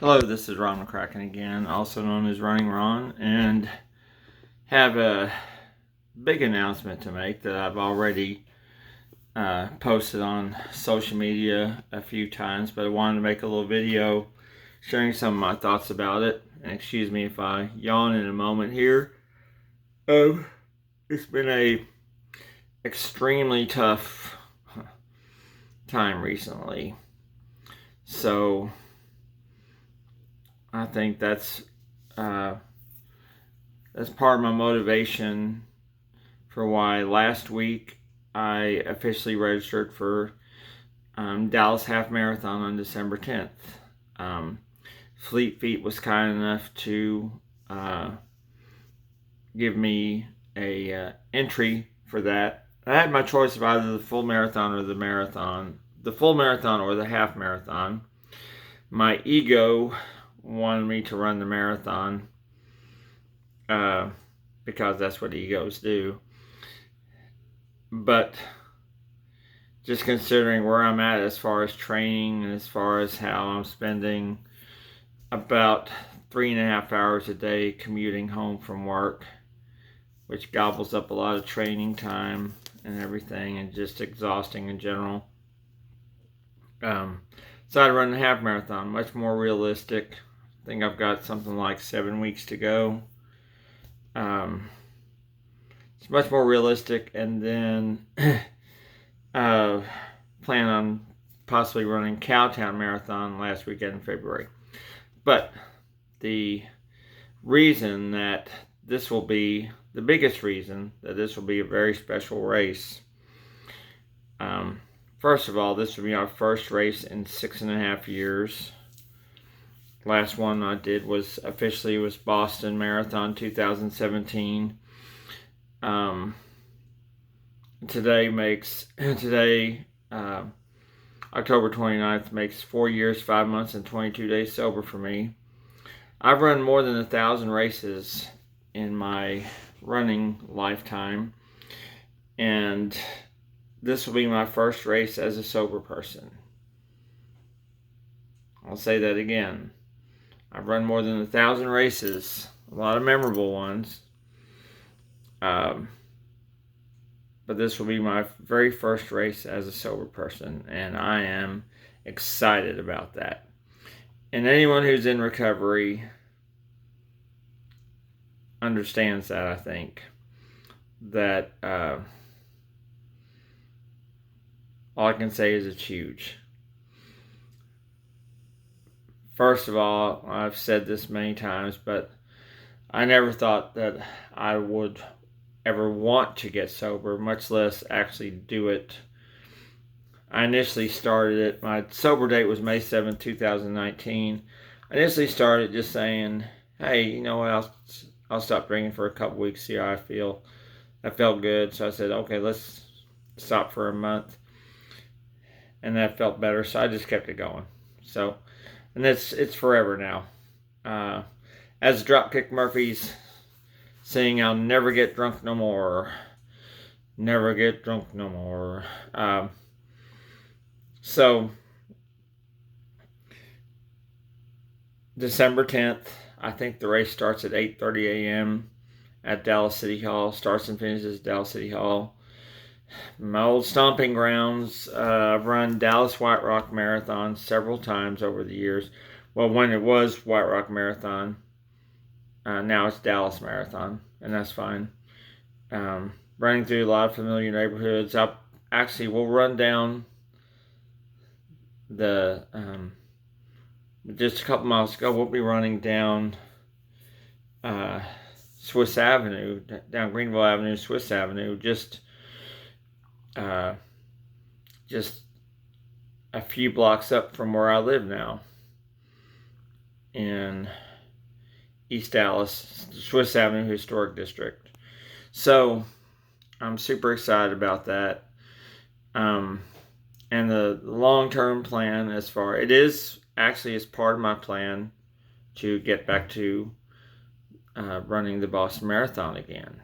Hello, this is Ron McCracken again, also known as Running Ron, and have a big announcement to make that I've already posted on social media a few times, but I wanted to make a little video sharing some of my thoughts about it. And excuse me if I yawn in a moment here. It's been a extremely tough time recently, so I think that's part of my motivation for why last week I officially registered for Dallas Half Marathon on December 10th. Fleet Feet was kind enough to give me a entry for that. I had my choice of either the full marathon or the marathon, the full marathon or the half marathon. My ego wanted me to run the marathon because that's what egos do. But just considering where I'm at as far as training and as far as how I'm spending about 3.5 hours a day commuting home from work, which gobbles up a lot of training time and everything, and just exhausting in general. So I'd run the half marathon, much more realistic. I think I've got something like 7 weeks to go. It's much more realistic, and then plan on possibly running Cowtown Marathon last weekend in February. But the reason that this will be, the biggest reason that this will be a very special race, first of all, this will be our first race in 6.5 years. Last one I did was Boston Marathon 2017. Today, October 29th, makes 4 years, 5 months, and 22 days sober for me. I've run more than 1,000 races in my running lifetime, and this will be my first race as a sober person. I'll say that again. I've run more than 1,000 races, a lot of memorable ones. But this will be my very first race as a sober person, and I am excited about that. And anyone who's in recovery understands that, I think. That all I can say is it's huge. First of all, I've said this many times, but I never thought that I would ever want to get sober, much less actually do it. I initially started it, my sober date was May 7th, 2019. I initially started just saying, hey, you know what, I'll stop drinking for a couple weeks, see how I feel. I felt good, so I said, okay, let's stop for a month. And that felt better, so I just kept it going. So, and it's forever now. As Dropkick Murphys sing, I'll never get drunk no more. Never get drunk no more. So, December 10th, I think the race starts at 8:30 a.m. at Dallas City Hall. Starts and finishes Dallas City Hall. My old stomping grounds. I've run Dallas White Rock Marathon several times over the years. Well, when it was White Rock Marathon, now it's Dallas Marathon, and that's fine. Running through a lot of familiar neighborhoods. We'll run down the just a couple miles ago. We'll be running down Swiss Avenue, down Greenville Avenue, Swiss Avenue, just a few blocks up from where I live now in East Dallas, Swiss Avenue Historic District. So I'm super excited about that. And the long-term plan, it is actually as part of my plan to get back to running the Boston Marathon again.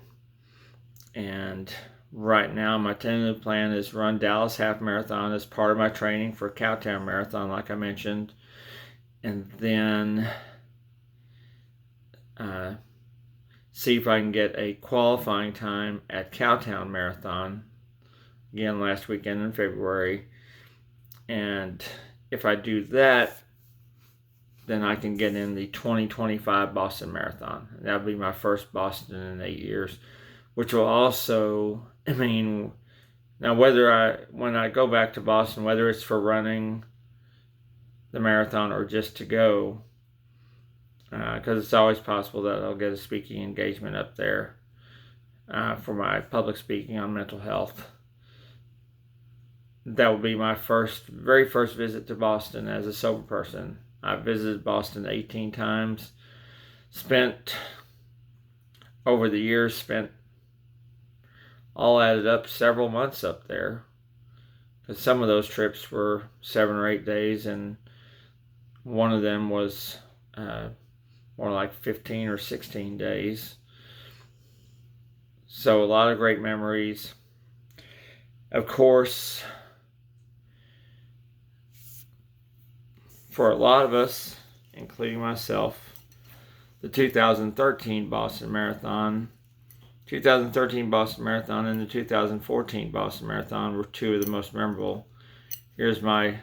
And right now, my tentative plan is run Dallas Half Marathon as part of my training for Cowtown Marathon, like I mentioned. and then see if I can get a qualifying time at Cowtown Marathon, again last weekend in February. And if I do that, then I can get in the 2025 Boston Marathon. That'll be my first Boston in 8 years, which will also, now when I go back to Boston, whether it's for running the marathon or just to go, because it's always possible that I'll get a speaking engagement up there for my public speaking on mental health. That will be my very first visit to Boston as a sober person. I've visited Boston 18 times. Over the years, all added up several months up there. Because some of those trips were 7 or 8 days, and one of them was more like 15 or 16 days. So a lot of great memories. Of course, for a lot of us, including myself, the 2013 Boston Marathon and the 2014 Boston Marathon were two of the most memorable. Here's my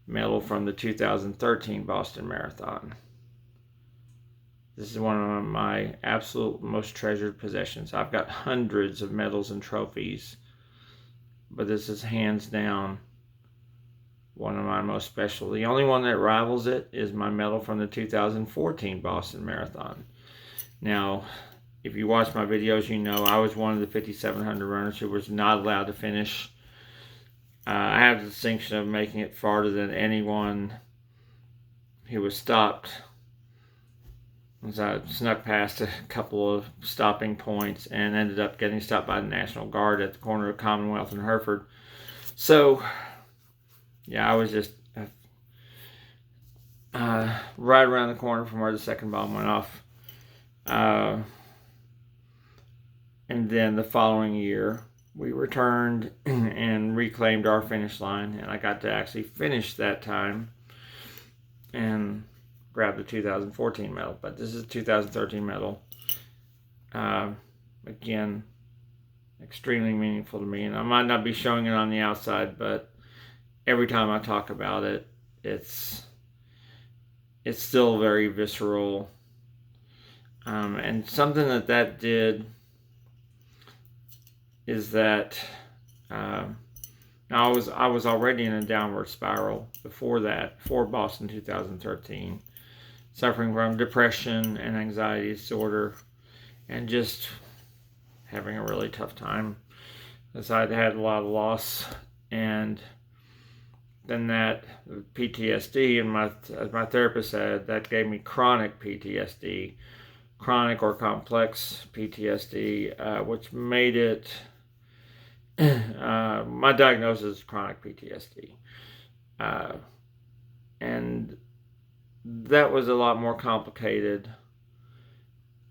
medal from the 2013 Boston Marathon. This is one of my absolute most treasured possessions. I've got hundreds of medals and trophies, but this is hands down one of my most special. The only one that rivals it is my medal from the 2014 Boston Marathon. Now, if you watch my videos, you know I was one of the 5,700 runners who was not allowed to finish. I have the distinction of making it farther than anyone who was stopped, as I snuck past a couple of stopping points and ended up getting stopped by the National Guard at the corner of Commonwealth and Hereford. So, yeah, I was just right around the corner from where the second bomb went off. And then the following year, we returned and reclaimed our finish line, and I got to actually finish that time and grab the 2014 medal. But this is a 2013 medal. Again, extremely meaningful to me, and I might not be showing it on the outside, but every time I talk about it, it's still very visceral. And something that did is that I was already in a downward spiral before Boston 2013, suffering from depression and anxiety disorder, and just having a really tough time, as I'd had a lot of loss, and then that PTSD, and as my therapist said, that gave me chronic PTSD, chronic or complex PTSD, which made it, my diagnosis is chronic PTSD. And that was a lot more complicated.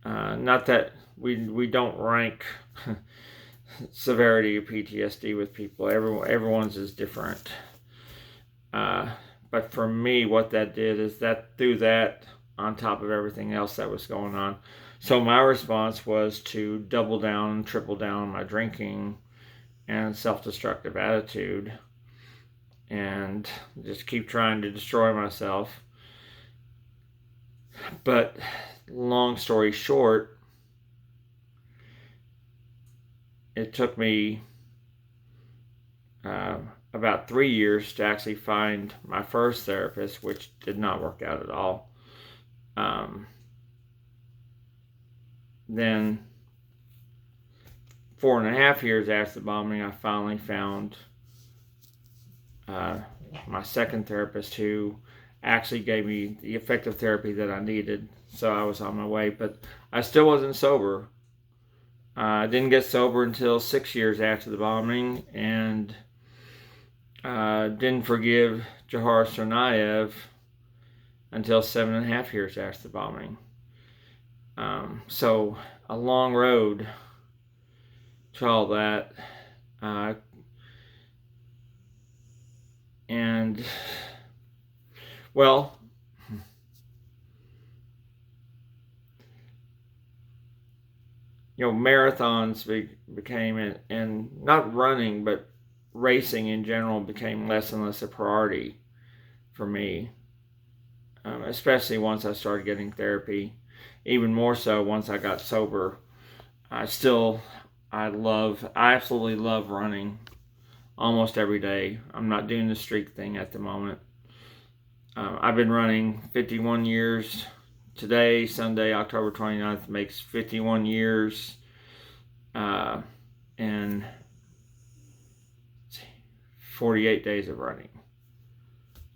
Not that we don't rank severity of PTSD with people. Everyone's is different. But for me, what that did is that threw that on top of everything else that was going on. So my response was to double down, triple down on my drinking and self-destructive attitude, and just keep trying to destroy myself. But long story short, it took me about 3 years to actually find my first therapist, which did not work out at all. Then 4.5 years after the bombing, I finally found my second therapist, who actually gave me the effective therapy that I needed. So I was on my way, but I still wasn't sober. I didn't get sober until 6 years after the bombing, and didn't forgive Dzhokhar Tsarnaev until 7.5 years after the bombing. So a long road to all that. And, well, marathons became, and not running, but racing in general became less and less a priority for me, especially once I started getting therapy. Even more so once I got sober. I absolutely love running almost every day. I'm not doing the streak thing at the moment. I've been running 51 years. Today, Sunday, October 29th, makes 51 years. And 48 days of running,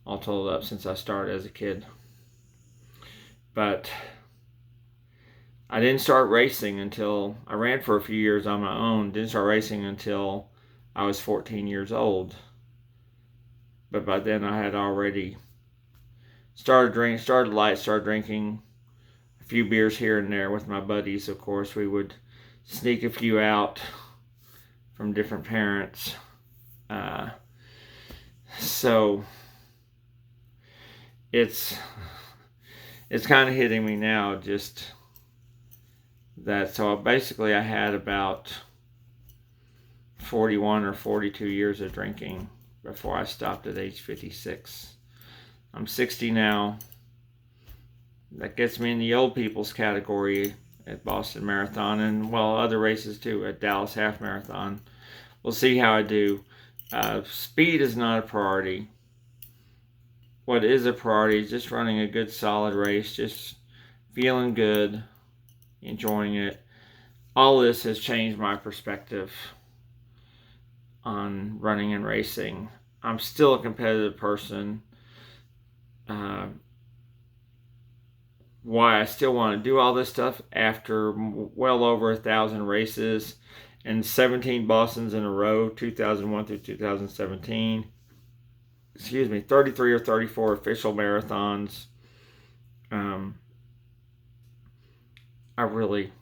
all totaled up since I started as a kid. But I didn't start racing until I ran for a few years on my own. Didn't start racing until I was 14 years old. But by then I had already started drinking a few beers here and there with my buddies. Of course, we would sneak a few out from different parents. So it's kind of hitting me now, just that. So basically I had about 41 or 42 years of drinking before I stopped at age 56. I'm 60 now. That gets me in the old people's category at Boston Marathon, and well, other races too, at Dallas Half Marathon. We'll see how I do. Speed is not a priority. What is a priority is just running a good solid race, just feeling good, enjoying it. All this has changed my perspective on running and racing. I'm still a competitive person. Why I still want to do all this stuff after well over 1,000 races and 17 Bostons in a row, 2001 through 2017. 33 or 34 official marathons. I really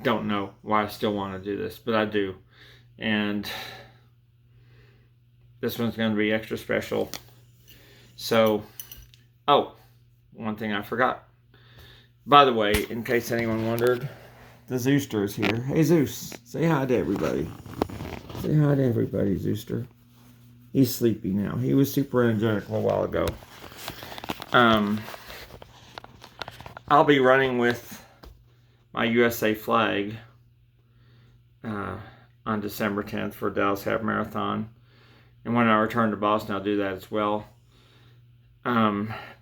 don't know why I still want to do this, but I do. And this one's going to be extra special. So, one thing I forgot. By the way, in case anyone wondered, the Zooster is here. Hey, Zeus, say hi to everybody. Say hi to everybody, Zooster. He's sleepy now. He was super energetic a little while ago. I'll be running with my USA flag on December 10th for Dallas Half Marathon. And when I return to Boston, I'll do that as well.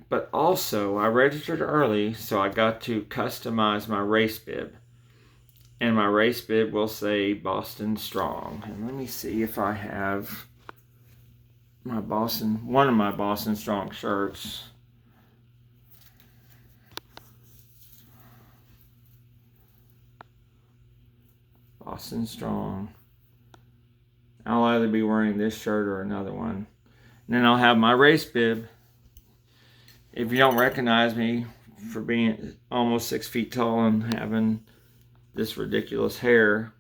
But also, I registered early, so I got to customize my race bib. And my race bib will say Boston Strong. And let me see if I have one of my Boston Strong shirts. Boston Strong. I'll either be wearing this shirt or another one. And then I'll have my race bib. If you don't recognize me for being almost 6 feet tall and having this ridiculous hair,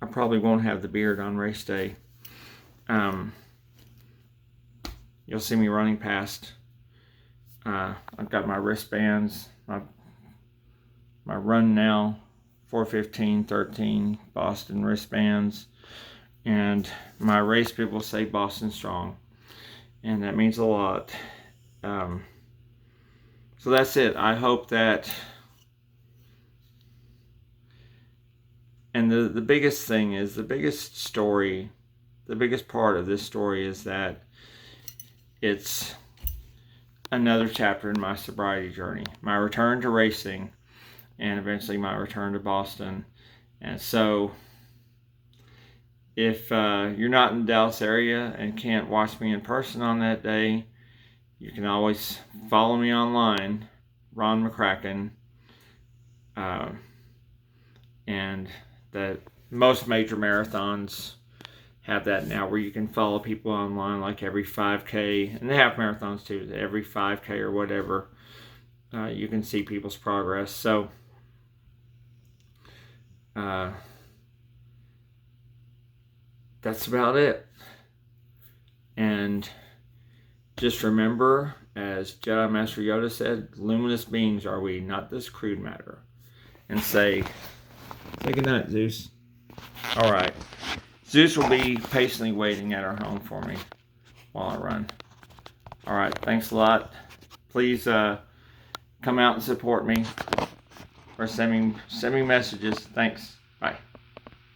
I probably won't have the beard on race day. You'll see me running past. I've got my wristbands, my Run Now 4:15:13 Boston wristbands, and my race bib will say Boston Strong, and that means a lot. So that's it. I hope that, and the biggest thing is, the biggest part of this story is that it's another chapter in my sobriety journey, my return to racing, and eventually my return to Boston. And so if you're not in the Dallas area and can't watch me in person on that day, you can always follow me online, Ron McCracken, and that most major marathons have that now, where you can follow people online, like every 5K, and they have marathons too, every 5K or whatever, you can see people's progress. So that's about it. And just remember, as Jedi Master Yoda said, luminous beings are we, not this crude matter. and say good night, Zeus. All right. Zeus will be patiently waiting at our home for me while I run. All right. Thanks a lot. Please come out and support me or send me messages. Thanks. Bye.